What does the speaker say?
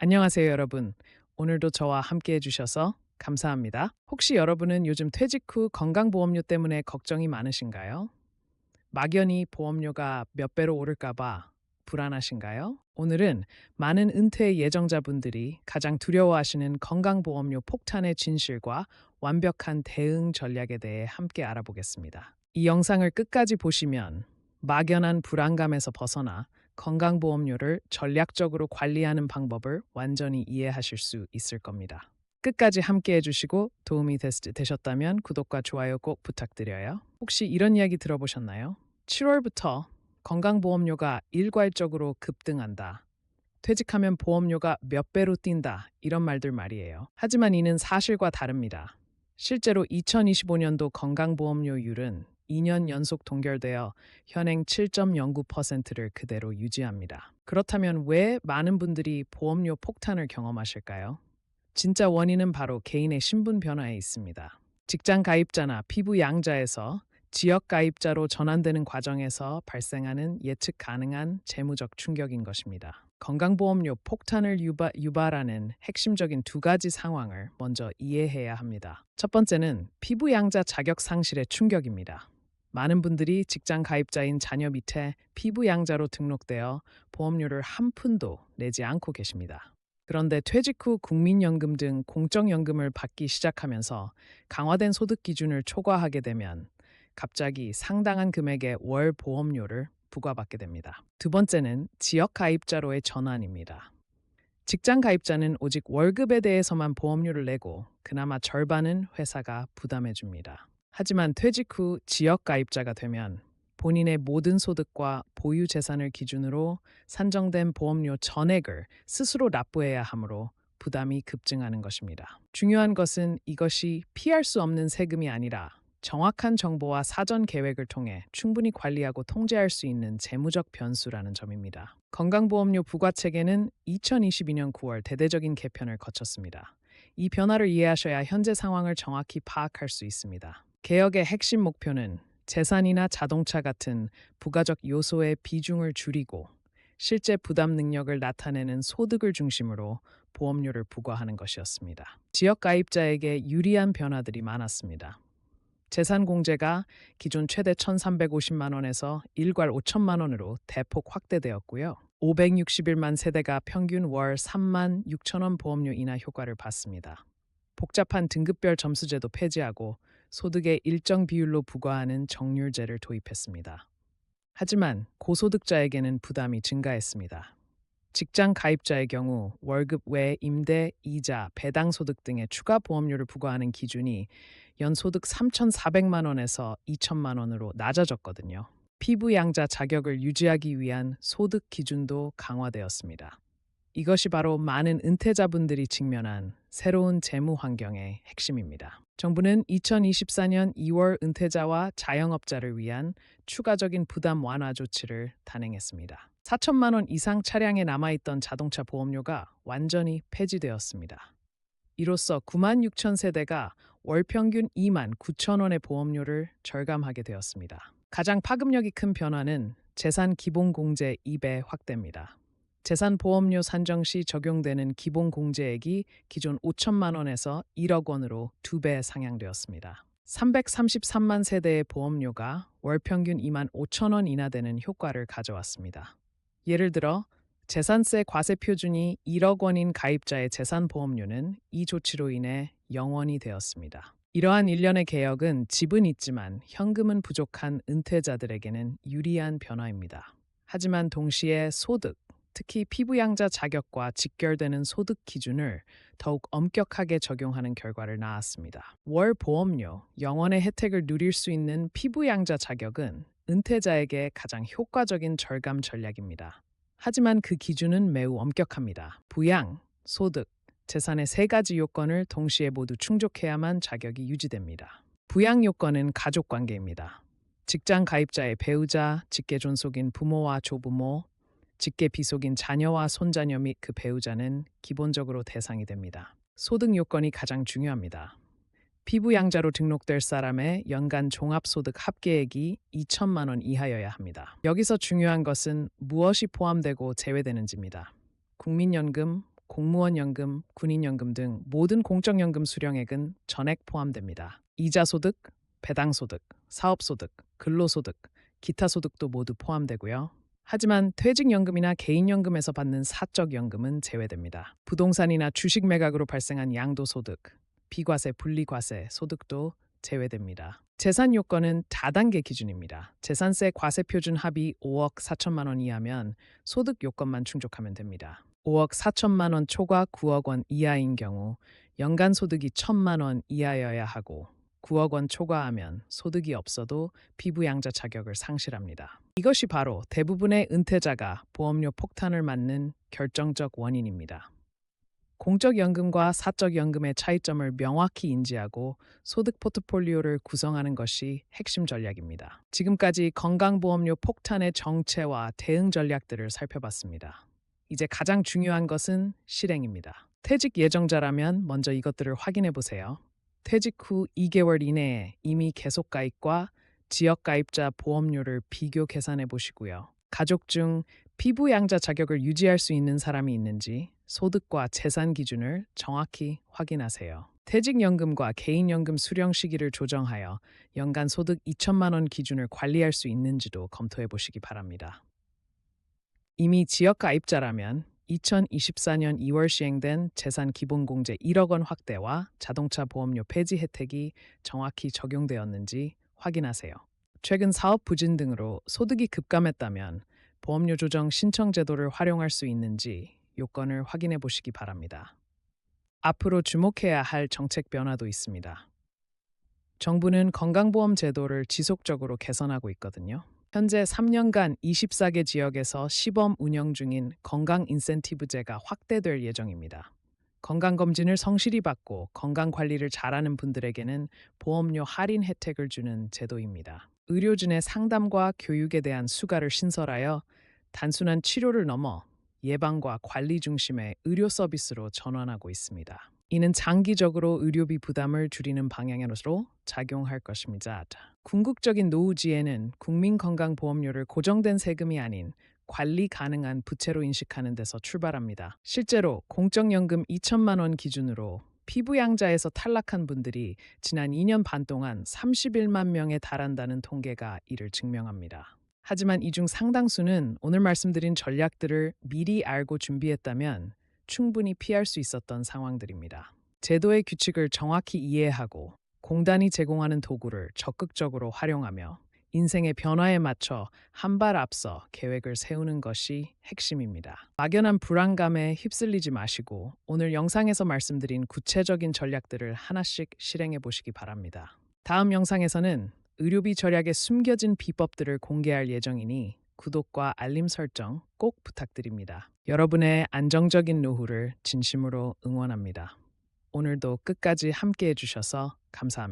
안녕하세요, 여러분. 오늘도 저와 함께 해주셔서 감사합니다. 혹시 여러분은 요즘 퇴직 후 건강보험료 때문에 걱정이 많으신가요? 막연히 보험료가 몇 배로 오를까봐 불안하신가요? 오늘은 많은 은퇴 예정자분들이 가장 두려워하시는 건강보험료 폭탄의 진실과 완벽한 대응 전략에 대해 함께 알아보겠습니다. 이 영상을 끝까지 보시면 막연한 불안감에서 벗어나 건강보험료를 전략적으로 관리하는 방법을 완전히 이해하실 수 있을 겁니다. 끝까지 함께 해주시고 도움이 되셨다면 구독과 좋아요 꼭 부탁드려요. 혹시 이런 이야기 들어보셨나요? 7월부터 건강보험료가 일괄적으로 급등한다. 퇴직하면 보험료가 몇 배로 뛴다. 이런 말들 말이에요. 하지만 이는 사실과 다릅니다. 실제로 2025년도 건강보험료율은 2년 연속 동결되어 현행 7.09%를 그대로 유지합니다. 그렇다면 왜 많은 분들이 보험료 폭탄을 경험하실까요? 진짜 원인은 바로 개인의 신분 변화에 있습니다. 직장 가입자나 피부 양자에서 지역 가입자로 전환되는 과정에서 발생하는 예측 가능한 재무적 충격인 것입니다. 건강보험료 폭탄을 유발하는 핵심적인 두 가지 상황을 먼저 이해해야 합니다. 첫 번째는 피부 양자 자격 상실의 충격입니다. 많은 분들이 직장 가입자인 자녀 밑에 피부 양자로 등록되어 보험료를 한 푼도 내지 않고 계십니다. 그런데 퇴직 후 국민연금 등 공적연금을 받기 시작하면서 강화된 소득 기준을 초과하게 되면 갑자기 상당한 금액의 월 보험료를 부과받게 됩니다. 두 번째는 지역 가입자로의 전환입니다. 직장 가입자는 오직 월급에 대해서만 보험료를 내고 그나마 절반은 회사가 부담해 줍니다. 하지만 퇴직 후 지역 가입자가 되면 본인의 모든 소득과 보유 재산을 기준으로 산정된 보험료 전액을 스스로 납부해야 하므로 부담이 급증하는 것입니다. 중요한 것은 이것이 피할 수 없는 세금이 아니라 정확한 정보와 사전 계획을 통해 충분히 관리하고 통제할 수 있는 재무적 변수라는 점입니다. 건강보험료 부과 체계는 2022년 9월 대대적인 개편을 거쳤습니다. 이 변화를 이해하셔야 현재 상황을 정확히 파악할 수 있습니다. 개혁의 핵심 목표는 재산이나 자동차 같은 부가적 요소의 비중을 줄이고 실제 부담 능력을 나타내는 소득을 중심으로 보험료를 부과하는 것이었습니다. 지역 가입자에게 유리한 변화들이 많았습니다. 재산 공제가 기존 최대 1,350만 원에서 일괄 5천만 원으로 대폭 확대되었고요. 561만 세대가 평균 월 3만 6천 원 보험료 인하 효과를 받습니다. 복잡한 등급별 점수제도 폐지하고 소득의 일정 비율로 부과하는 정률제를 도입했습니다. 하지만 고소득자에게는 부담이 증가했습니다. 직장 가입자의 경우 월급 외 임대, 이자, 배당 소득 등의 추가 보험료를 부과하는 기준이 연소득 3,400만 원에서 2천만 원으로 낮아졌거든요. 피부 양자 자격을 유지하기 위한 소득 기준도 강화되었습니다. 이것이 바로 많은 은퇴자분들이 직면한 새로운 재무 환경의 핵심입니다. 정부는 2024년 2월 은퇴자와 자영업자를 위한 추가적인 부담 완화 조치를 단행했습니다. 4천만 원 이상 차량에 남아있던 자동차 보험료가 완전히 폐지되었습니다. 이로써 9만 6천 세대가 월 평균 2만 9천 원의 보험료를 절감하게 되었습니다. 가장 파급력이 큰 변화는 재산 기본 공제 2배 확대입니다. 재산 보험료 산정 시 적용되는 기본 공제액이 기존 5천만 원에서 1억 원으로 2배 상향되었습니다. 333만 세대의 보험료가 월 평균 2만 5천 원 인하되는 효과를 가져왔습니다. 예를 들어 재산세 과세 표준이 1억 원인 가입자의 재산 보험료는 이 조치로 인해 0원이 되었습니다. 이러한 일련의 개혁은 집은 있지만 현금은 부족한 은퇴자들에게는 유리한 변화입니다. 하지만 동시에 소득, 특히 피부양자 자격과 직결되는 소득 기준을 더욱 엄격하게 적용하는 결과를 낳았습니다. 월 보험료, 0원의 혜택을 누릴 수 있는 피부양자 자격은 은퇴자에게 가장 효과적인 절감 전략입니다. 하지만 그 기준은 매우 엄격합니다. 부양, 소득, 재산의 세 가지 요건을 동시에 모두 충족해야만 자격이 유지됩니다. 부양 요건은 가족 관계입니다. 직장 가입자의 배우자, 직계 존속인 부모와 조부모, 직계 비속인 자녀와 손자녀 및 그 배우자는 기본적으로 대상이 됩니다. 소득 요건이 가장 중요합니다. 피부 양자로 등록될 사람의 연간 종합소득 합계액이 2천만 원 이하여야 합니다. 여기서 중요한 것은 무엇이 포함되고 제외되는지입니다. 국민연금, 공무원연금, 군인연금 등 모든 공적연금 수령액은 전액 포함됩니다. 이자소득, 배당소득, 사업소득, 근로소득, 기타 소득도 모두 포함되고요. 하지만 퇴직연금이나 개인연금에서 받는 사적연금은 제외됩니다. 부동산이나 주식 매각으로 발생한 양도소득, 비과세, 분리과세, 소득도 제외됩니다. 재산 요건은 다단계 기준입니다. 재산세 과세 표준 합의 5억 4천만 원 이하면 소득 요건만 충족하면 됩니다. 5억 4천만 원 초과 9억 원 이하인 경우 연간 소득이 1천만 원 이하여야 하고 9억 원 초과하면 소득이 없어도 피부양자 자격을 상실합니다. 이것이 바로 대부분의 은퇴자가 보험료 폭탄을 맞는 결정적 원인입니다. 공적연금과 사적연금의 차이점을 명확히 인지하고 소득 포트폴리오를 구성하는 것이 핵심 전략입니다. 지금까지 건강보험료 폭탄의 정체와 대응 전략들을 살펴봤습니다. 이제 가장 중요한 것은 실행입니다. 퇴직 예정자라면 먼저 이것들을 확인해 보세요. 퇴직 후 2개월 이내에 이미 계속가입과 지역가입자 보험료를 비교 계산해 보시고요. 가족 중 피부양자 자격을 유지할 수 있는 사람이 있는지 소득과 재산 기준을 정확히 확인하세요. 퇴직연금과 개인연금 수령 시기를 조정하여 연간 소득 2천만 원 기준을 관리할 수 있는지도 검토해 보시기 바랍니다. 이미 지역가입자라면 2024년 2월 시행된 재산 기본공제 1억 원 확대와 자동차 보험료 폐지 혜택이 정확히 적용되었는지 확인하세요. 최근 사업 부진 등으로 소득이 급감했다면 보험료 조정 신청 제도를 활용할 수 있는지 요건을 확인해 보시기 바랍니다. 앞으로 주목해야 할 정책 변화도 있습니다. 정부는 건강보험 제도를 지속적으로 개선하고 있거든요. 현재 3년간 24개 지역에서 시범 운영 중인 건강 인센티브제가 확대될 예정입니다. 건강검진을 성실히 받고 건강관리를 잘하는 분들에게는 보험료 할인 혜택을 주는 제도입니다. 의료진의 상담과 교육에 대한 수가를 신설하여 단순한 치료를 넘어 예방과 관리 중심의 의료 서비스로 전환하고 있습니다. 이는 장기적으로 의료비 부담을 줄이는 방향으로 작용할 것입니다. 궁극적인 노후지에는 국민건강보험료를 고정된 세금이 아닌 관리 가능한 부채로 인식하는 데서 출발합니다. 실제로 공적연금 2천만 원 기준으로 피부양자에서 탈락한 분들이 지난 2년 반 동안 31만 명에 달한다는 통계가 이를 증명합니다. 하지만 이 중 상당수는 오늘 말씀드린 전략들을 미리 알고 준비했다면 충분히 피할 수 있었던 상황들입니다. 제도의 규칙을 정확히 이해하고 공단이 제공하는 도구를 적극적으로 활용하며 인생의 변화에 맞춰 한 발 앞서 계획을 세우는 것이 핵심입니다. 막연한 불안감에 휩쓸리지 마시고 오늘 영상에서 말씀드린 구체적인 전략들을 하나씩 실행해 보시기 바랍니다. 다음 영상에서는 의료비 절약에 숨겨진 비법들을 공개할 예정이니 구독과 알림 설정 꼭 부탁드립니다. 여러분의 안정적인 노후를 진심으로 응원합니다. 오늘도 끝까지 함께 해주셔서 감사합니다.